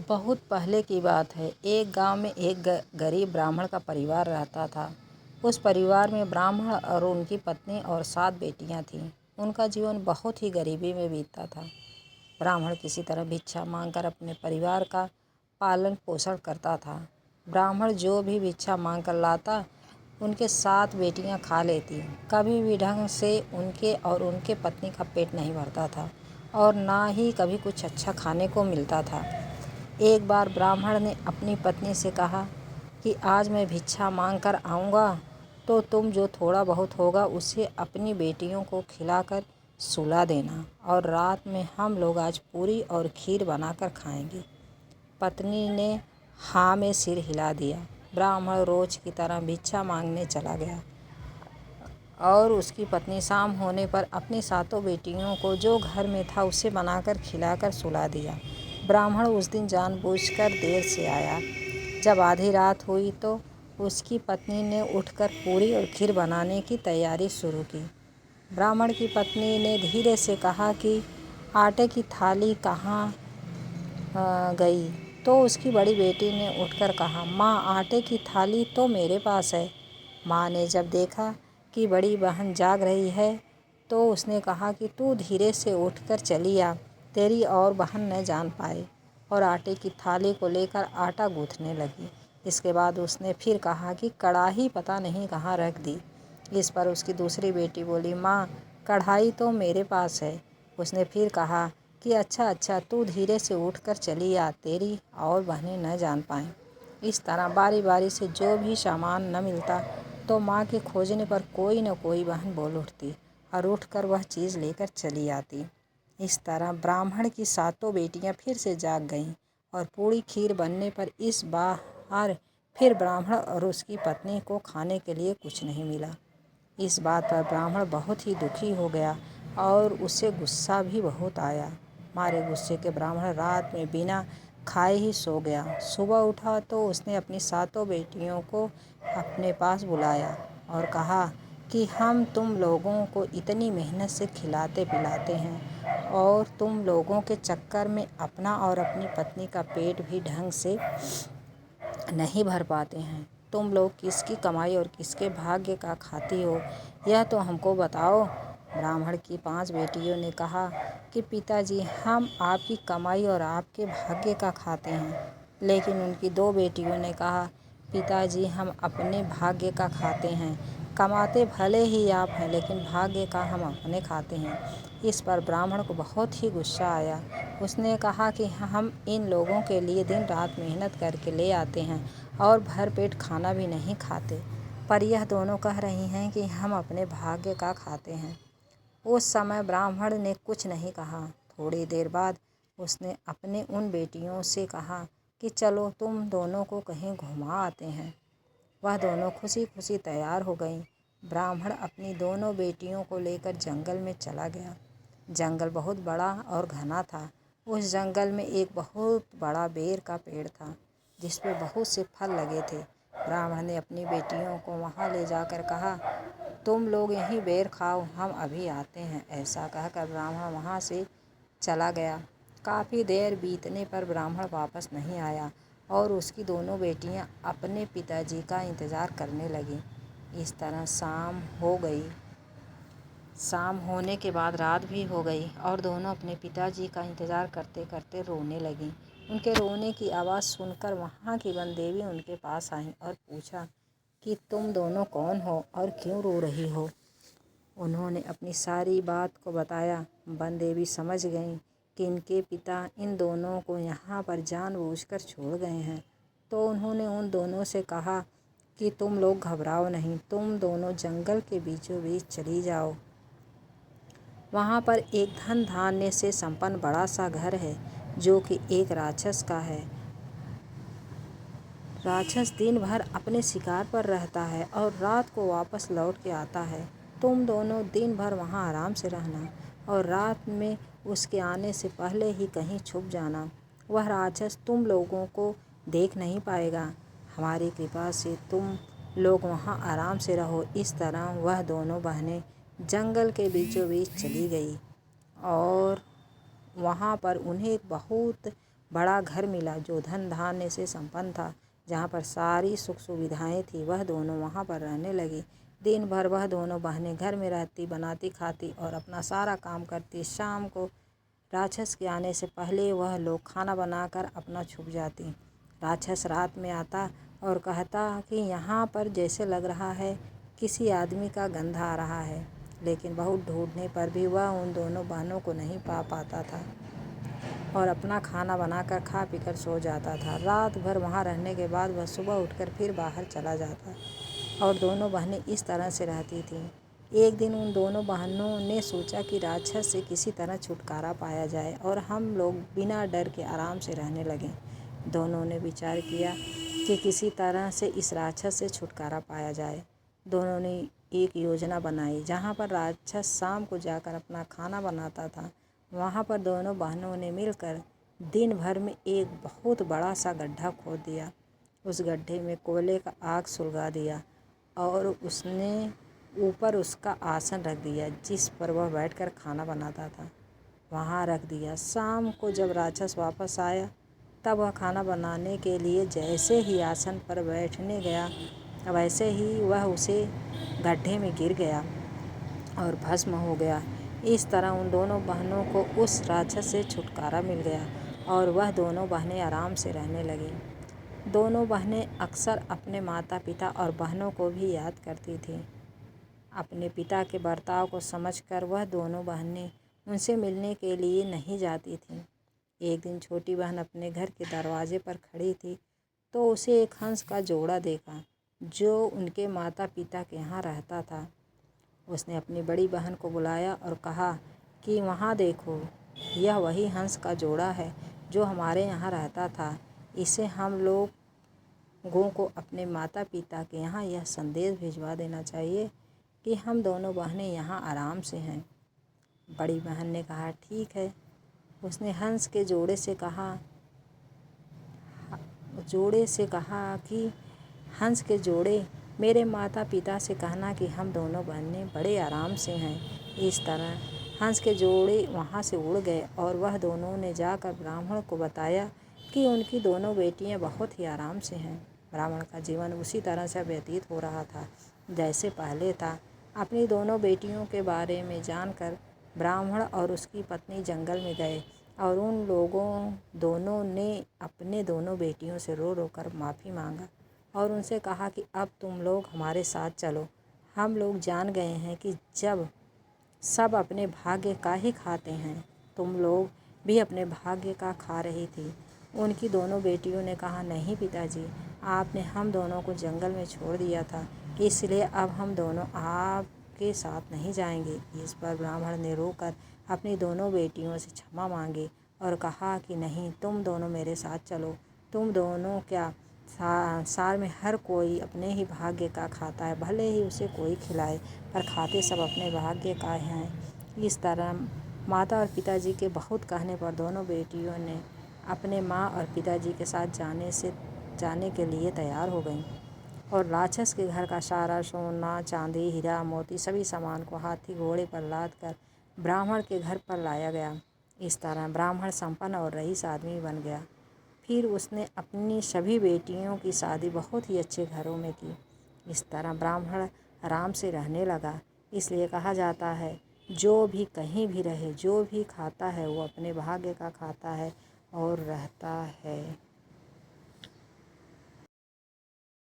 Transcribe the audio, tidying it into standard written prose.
बहुत पहले की बात है। एक गांव में एक गरीब ब्राह्मण का परिवार रहता था। उस परिवार में ब्राह्मण और उनकी पत्नी और 7 बेटियां थीं। उनका जीवन बहुत ही गरीबी में बीतता था। ब्राह्मण किसी तरह भिक्षा मांगकर अपने परिवार का पालन पोषण करता था। ब्राह्मण जो भी भिक्षा मांगकर लाता उनके 7 बेटियां खा लेती। कभी भी ढंग से उनके और उनके पत्नी का पेट नहीं भरता था और ना ही कभी कुछ अच्छा खाने को मिलता था। एक बार ब्राह्मण ने अपनी पत्नी से कहा कि आज मैं भिक्षा मांग कर आऊँगा तो तुम जो थोड़ा बहुत होगा उसे अपनी बेटियों को खिलाकर सुला देना और रात में हम लोग आज पूरी और खीर बनाकर खाएंगे। पत्नी ने हाँ में सिर हिला दिया। ब्राह्मण रोज की तरह भिक्षा मांगने चला गया और उसकी पत्नी शाम होने पर अपनी 7 बेटियों को जो घर में था उसे बनाकर खिलाकर सुला दिया। ब्राह्मण उस दिन जानबूझकर देर से आया। जब आधी रात हुई तो उसकी पत्नी ने उठकर पूरी और खीर बनाने की तैयारी शुरू की। ब्राह्मण की पत्नी ने धीरे से कहा कि आटे की थाली कहाँ गई? तो उसकी बड़ी बेटी ने उठकर कहा, माँ, आटे की थाली तो मेरे पास है। माँ ने जब देखा कि बड़ी बहन जाग रही है तो उसने कहा कि तू धीरे से उठकर चली आ, तेरी और बहन न जान पाए, और आटे की थाली को लेकर आटा गूँथने लगी। इसके बाद उसने फिर कहा कि कढ़ाई पता नहीं कहाँ रख दी। इस पर उसकी दूसरी बेटी बोली, माँ, कढ़ाई तो मेरे पास है। उसने फिर कहा कि अच्छा तू धीरे से उठकर चली आ, तेरी और बहनें न जान पाएं। इस तरह बारी बारी से जो भी सामान न मिलता तो माँ के खोजने पर कोई न कोई बहन बोल उठती और उठकर वह चीज़ लेकर चली आती। इस तरह ब्राह्मण की 7 बेटियां फिर से जाग गईं और पूरी खीर बनने पर इस बार फिर ब्राह्मण और उसकी पत्नी को खाने के लिए कुछ नहीं मिला। इस बात पर ब्राह्मण बहुत ही दुखी हो गया और उसे गुस्सा भी बहुत आया। मारे गुस्से के ब्राह्मण रात में बिना खाए ही सो गया। सुबह उठा तो उसने अपनी 7 बेटियों को अपने पास बुलाया और कहा कि हम तुम लोगों को इतनी मेहनत से खिलाते पिलाते हैं और तुम लोगों के चक्कर में अपना और अपनी पत्नी का पेट भी ढंग से नहीं भर पाते हैं। तुम लोग किसकी कमाई और किसके भाग्य का खाती हो, यह तो हमको बताओ। ब्राह्मण की 5 बेटियों ने कहा कि पिताजी, हम आपकी कमाई और आपके भाग्य का खाते हैं। लेकिन उनकी 2 बेटियों ने कहा, पिताजी, हम अपने भाग्य का खाते हैं। कमाते भले ही आप हैं लेकिन भाग्य का हम अपने खाते हैं। इस पर ब्राह्मण को बहुत ही गुस्सा आया। उसने कहा कि हम इन लोगों के लिए दिन रात मेहनत करके ले आते हैं और भर पेट खाना भी नहीं खाते, पर यह दोनों कह रही हैं कि हम अपने भाग्य का खाते हैं। उस समय ब्राह्मण ने कुछ नहीं कहा। थोड़ी देर बाद उसने अपने उन बेटियों से कहा कि चलो तुम दोनों को कहीं घुमा आते हैं। वह दोनों खुशी खुशी तैयार हो गईं। ब्राह्मण अपनी दोनों बेटियों को लेकर जंगल में चला गया। जंगल बहुत बड़ा और घना था। उस जंगल में एक बहुत बड़ा बेर का पेड़ था जिस पे बहुत से फल लगे थे। ब्राह्मण ने अपनी बेटियों को वहाँ ले जाकर कहा, तुम लोग यहीं बेर खाओ, हम अभी आते हैं। ऐसा कहकर ब्राह्मण वहाँ से चला गया। काफ़ी देर बीतने पर ब्राह्मण वापस नहीं आया और उसकी दोनों बेटियां अपने पिताजी का इंतज़ार करने लगीं। इस तरह शाम हो गई। शाम होने के बाद रात भी हो गई और दोनों अपने पिताजी का इंतज़ार करते करते रोने लगीं। उनके रोने की आवाज़ सुनकर वहाँ की वन देवी उनके पास आईं और पूछा कि तुम दोनों कौन हो और क्यों रो रही हो? उन्होंने अपनी सारी बात को बताया। वन देवी समझ गईं कि इनके पिता इन दोनों को यहाँ पर जानबूझकर छोड़ गए हैं, तो उन्होंने उन दोनों से कहा कि तुम लोग घबराओ नहीं, तुम दोनों जंगल के बीचों बीच चली जाओ। वहाँ पर एक धन धान्य से संपन्न बड़ा सा घर है जो कि एक राक्षस का है। राक्षस दिन भर अपने शिकार पर रहता है और रात को वापस लौट के आता है। तुम दोनों दिन भर वहाँ आराम से रहना और रात में उसके आने से पहले ही कहीं छुप जाना। वह राक्षस तुम लोगों को देख नहीं पाएगा। हमारी कृपा से तुम लोग वहाँ आराम से रहो। इस तरह वह दोनों बहनें जंगल के बीचों बीच चली गई और वहाँ पर उन्हें एक बहुत बड़ा घर मिला जो धन धान्य से संपन्न था, जहाँ पर सारी सुख सुविधाएं थी। वह दोनों वहाँ पर रहने लगी। दिन भर वह दोनों बहनें घर में रहती, बनाती, खाती और अपना सारा काम करती। शाम को राक्षस के आने से पहले वह लोग खाना बनाकर अपना छुप जाती। राक्षस रात में आता और कहता कि यहाँ पर जैसे लग रहा है किसी आदमी का गंध आ रहा है, लेकिन बहुत ढूंढने पर भी वह उन दोनों बहनों को नहीं पा पाता था और अपना खाना बनाकर खा पीकर सो जाता था। रात भर वहाँ रहने के बाद वह सुबह उठकर फिर बाहर चला जाता और दोनों बहनें इस तरह से रहती थीं। एक दिन उन दोनों बहनों ने सोचा कि राक्षस से किसी तरह छुटकारा पाया जाए और हम लोग बिना डर के आराम से रहने लगें। दोनों ने विचार किया कि किसी तरह से इस राक्षस से छुटकारा पाया जाए। दोनों ने एक योजना बनाई। जहाँ पर राक्षस शाम को जाकर अपना खाना बनाता था, वहाँ पर दोनों बहनों ने मिलकर दिन भर में एक बहुत बड़ा सा गड्ढा खोद दिया। उस गड्ढे में कोयले का आग सुलगा दिया और उसने ऊपर उसका आसन रख दिया जिस पर वह बैठकर खाना बनाता था, वहाँ रख दिया। शाम को जब राक्षस वापस आया तब वह खाना बनाने के लिए जैसे ही आसन पर बैठने गया, वैसे ही वह उसे गड्ढे में गिर गया और भस्म हो गया। इस तरह उन दोनों बहनों को उस राक्षस से छुटकारा मिल गया और वह दोनों बहनें आराम से रहने लगीं। दोनों बहनें अक्सर अपने माता पिता और बहनों को भी याद करती थीं। अपने पिता के बर्ताव को समझकर वह दोनों बहनें उनसे मिलने के लिए नहीं जाती थीं। एक दिन छोटी बहन अपने घर के दरवाजे पर खड़ी थी तो उसे एक हंस का जोड़ा देखा जो उनके माता पिता के यहाँ रहता था। उसने अपनी बड़ी बहन को बुलाया और कहा कि वहाँ देखो, यह वही हंस का जोड़ा है जो हमारे यहाँ रहता था। इसे हम लोगों को अपने माता पिता के यहाँ यह संदेश भिजवा देना चाहिए कि हम दोनों बहनें यहाँ आराम से हैं। बड़ी बहन ने कहा ठीक है। उसने हंस के जोड़े से कहा कि हंस के जोड़े, मेरे माता पिता से कहना कि हम दोनों बहनें बड़े आराम से हैं। इस तरह हंस के जोड़े वहाँ से उड़ गए और वह दोनों ने जाकर ब्राह्मण को बताया कि उनकी दोनों बेटियाँ बहुत ही आराम से हैं। ब्राह्मण का जीवन उसी तरह से व्यतीत हो रहा था जैसे पहले था। अपनी दोनों बेटियों के बारे में जानकर ब्राह्मण और उसकी पत्नी जंगल में गए और उन लोगों दोनों ने अपने दोनों बेटियों से रो रो कर माफ़ी मांगा और उनसे कहा कि अब तुम लोग हमारे साथ चलो। हम लोग जान गए हैं कि जब सब अपने भाग्य का ही खाते हैं, तुम लोग भी अपने भाग्य का खा रही थी। उनकी दोनों बेटियों ने कहा नहीं पिताजी, आपने हम दोनों को जंगल में छोड़ दिया था, इसलिए अब हम दोनों आपके साथ नहीं जाएंगे। इस पर ब्राह्मण ने रोकर अपनी दोनों बेटियों से क्षमा मांगी और कहा कि नहीं, तुम दोनों मेरे साथ चलो। तुम दोनों क्या, संसार में हर कोई अपने ही भाग्य का खाता है, भले ही उसे कोई खिलाए, पर खाते सब अपने भाग्य का हैं। इस तरह माता और पिताजी के बहुत कहने पर दोनों बेटियों ने अपने माँ और पिताजी के साथ जाने के लिए तैयार हो गईं और राक्षस के घर का सारा सोना, चांदी, हीरा, मोती सभी सामान को हाथी घोड़े पर लाद कर ब्राह्मण के घर पर लाया गया। इस तरह ब्राह्मण संपन्न और रईस आदमी बन गया। फिर उसने अपनी सभी बेटियों की शादी बहुत ही अच्छे घरों में की। इस तरह ब्राह्मण आराम से रहने लगा। इसलिए कहा जाता है, जो भी कहीं भी रहे, जो भी खाता है वो अपने भाग्य का खाता है और रहता है।